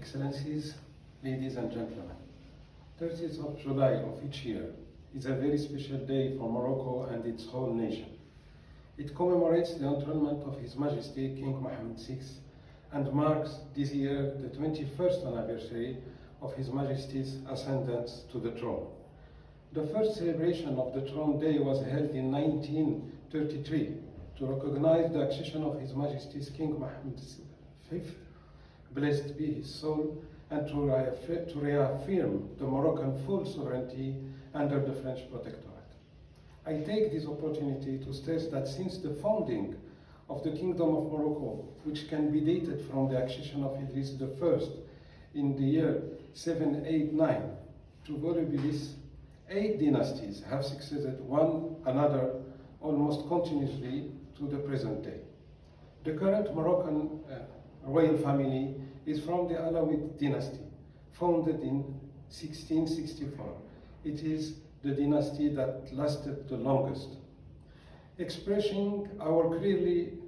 Excellencies, ladies and gentlemen, 30th of July of each year is a very special day for Morocco and its whole nation. It commemorates the enthronement of His Majesty King Mohammed VI and marks this year the 21st anniversary of His Majesty's ascendance to the throne. The first celebration of the Throne Day was held in 1933 to recognize the accession of His Majesty's King Mohammed V, blessed be his soul, and to reaffirm the Moroccan full sovereignty under the French protectorate. I take this opportunity to stress that since the founding of the Kingdom of Morocco, which can be dated from the accession of Idriss I in the year 789 to Volubilis, 8 dynasties have succeeded one another almost continuously to the present day. The current Moroccan royal family is from the Alaouite Dynasty, founded in 1664. It is the dynasty that lasted the longest. Expressing our clearly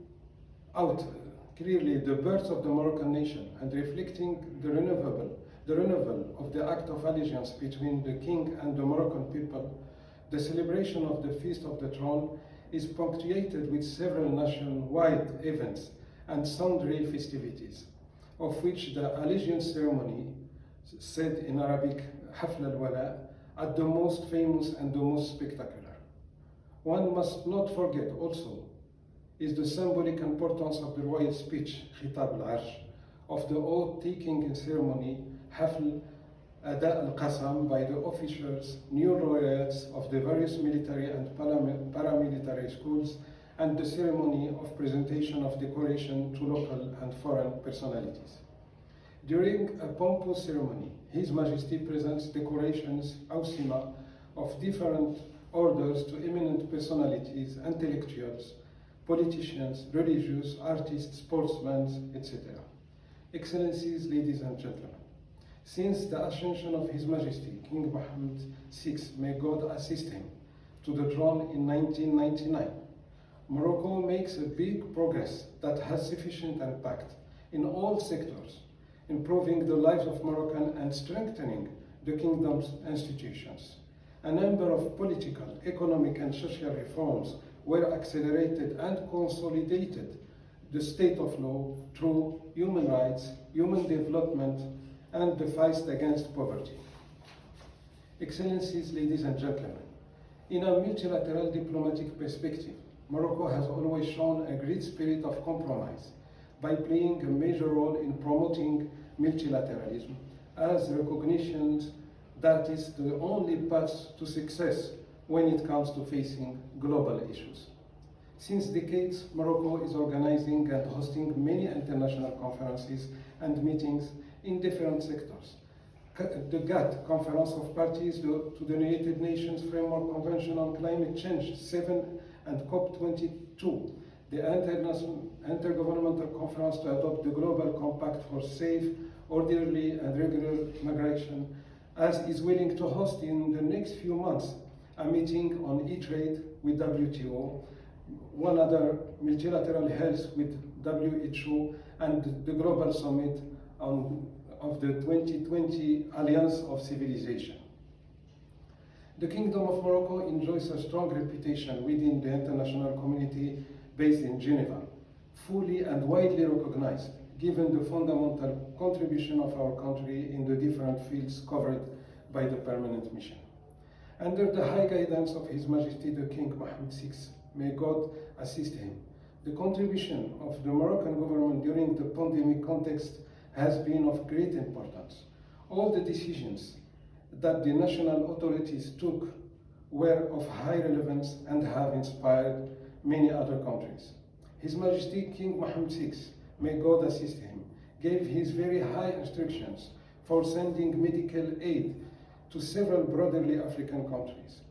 the birth of the Moroccan nation and reflecting the renewal of the act of allegiance between the king and the Moroccan people, the celebration of the Feast of the Throne is punctuated with several nationwide events and sundry festivities, of which the allegiance ceremony, said in Arabic Hafl al-Wala, are the most famous and the most spectacular. One must not forget also is the symbolic importance of the royal speech, Khitab al-Arsh, of the oath-taking ceremony, Hafl Ada al-Qasam, by the officers, new laureates of the various military and paramilitary schools, and the ceremony of presentation of decoration to local and foreign personalities. During a pompous ceremony, His Majesty presents decorations, awsima, of different orders to eminent personalities, intellectuals, politicians, religious, artists, sportsmen, etc. Excellencies, ladies and gentlemen, since the ascension of His Majesty King Mohammed VI, may God assist him, to the throne in 1999, Morocco makes a big progress that has sufficient impact in all sectors, improving the lives of Moroccans and strengthening the kingdom's institutions. A number of political, economic, and social reforms were accelerated and consolidated the state of law through human rights, human development, and the fight against poverty. Excellencies, ladies and gentlemen, in a multilateral diplomatic perspective, Morocco has always shown a great spirit of compromise by playing a major role in promoting multilateralism as recognition that is the only path to success when it comes to facing global issues. Since decades, Morocco is organizing and hosting many international conferences and meetings in different sectors. The GATT, Conference of Parties to the United Nations Framework Convention on Climate Change 7 and COP22, the Intergovernmental Conference to adopt the Global Compact for Safe, Orderly and Regular Migration, as is willing to host in the next few months a meeting on e-trade with WTO, one other multilateral health with WHO, and the Global Summit of the 2020 Alliance of Civilization. The Kingdom of Morocco enjoys a strong reputation within the international community based in Geneva, fully and widely recognized, given the fundamental contribution of our country in the different fields covered by the permanent mission. Under the high guidance of His Majesty the King Mohammed VI, may God assist him, the contribution of the Moroccan government during the pandemic context has been of great importance. All the decisions that the national authorities took were of high relevance and have inspired many other countries. His Majesty King Mohammed VI, may God assist him, gave his very high instructions for sending medical aid to several broaderly African countries.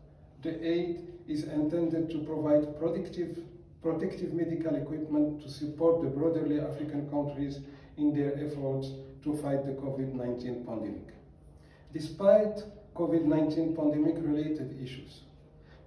The aid is intended to provide protective medical equipment to support the broaderly African countries in their efforts to fight the COVID-19 pandemic. Despite COVID-19 pandemic-related issues,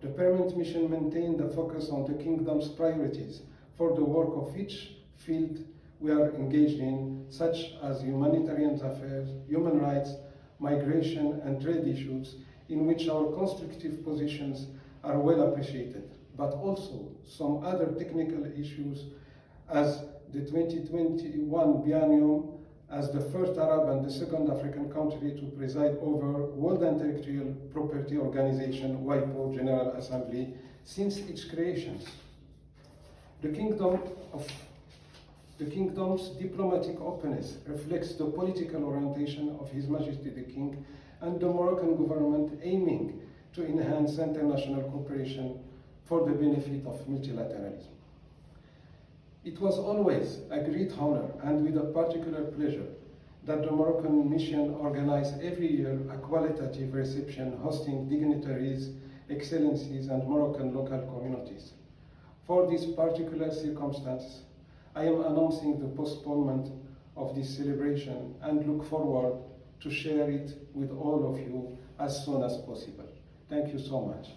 the permanent mission maintained the focus on the Kingdom's priorities for the work of each field we are engaged in, such as humanitarian affairs, human rights, migration and trade issues, in which our constructive positions are well appreciated, but also some other technical issues as the 2021 biennium as the first Arab and the second African country to preside over World Intellectual Property Organization, WIPO General Assembly, since its creation. The Kingdom's diplomatic openness reflects the political orientation of His Majesty the King and the Moroccan government aiming to enhance international cooperation for the benefit of multilateralism. It was always a great honor and with a particular pleasure that the Moroccan mission organized every year a qualitative reception hosting dignitaries, excellencies, and Moroccan local communities. For this particular circumstance, I am announcing the postponement of this celebration and look forward to share it with all of you as soon as possible. Thank you so much.